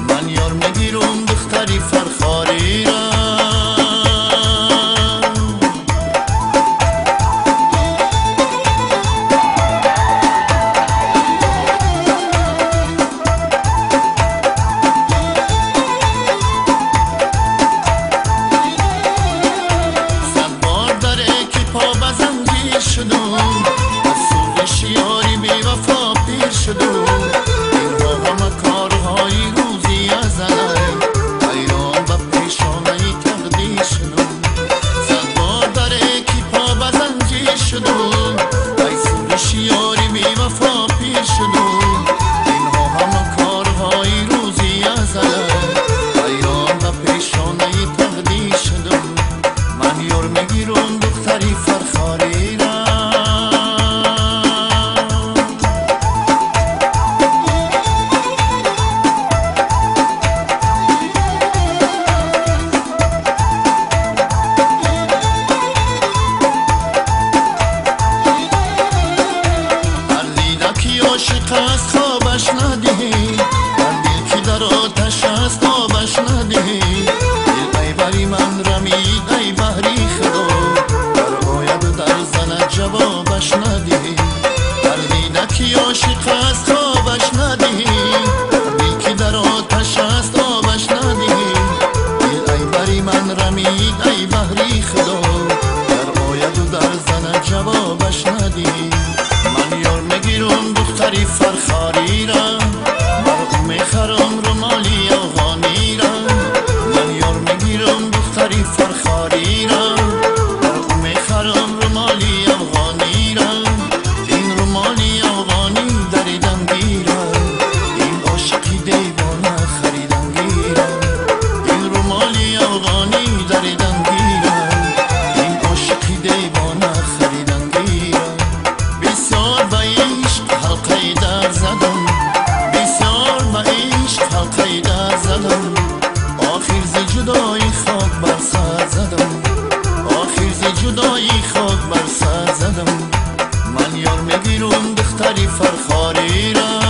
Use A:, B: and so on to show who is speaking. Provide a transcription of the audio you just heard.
A: من یار میگیرم دختری فرخاری را. صد بار داره که پا به زنجیر شدم، از سوزش یاری بی وفا پیر شدم. اینها همه کارهای روزی ازله، حیران به پیشانه تقدیر شدم. صد بار داره که پا به زنجیر شدم، ای سوزش یاری بی وفا پیر شدم. اینها همه کارهای روزی ازله، حیران به پیشانه تقدیر شدم. من یار میگیرم دختری فرخاری را. هر دیدکی عاشق است خوابش ندهی، هر دل که در آتش است آبش ندهی. دل ای بری من رمید ای بحری خدا، در آید و در زند جوابش ندهی. هر دیدکی عاشق است خوابش ندهی، هر دل که در آتش است آبش ندهی. دل ای بری من رمید ای بحری خدا، در آید و در زند جوابش ندهی. من یار میگیرم دختری فرخاری را، برا میخرم رومالی افغانی را. من یار میگیرم دختری فرخاری را، برا میخرم رومالی افغانی را. این رومالی افغانی دریدم گیرم، این عاشقی دیوانه خریدم گیرم. این رومالی افغانی دریدم گیرم، این عاشقی دیوانه خریدم گیرم. بسیار به عشق حلقه در زدم، بسیار به عشق حلقه در زدم. آخر ز جدایی خاک بر سر زدم، آخر ز جدایی خاک بر سر زدم. من یار میگیرم دختری فرخاری را.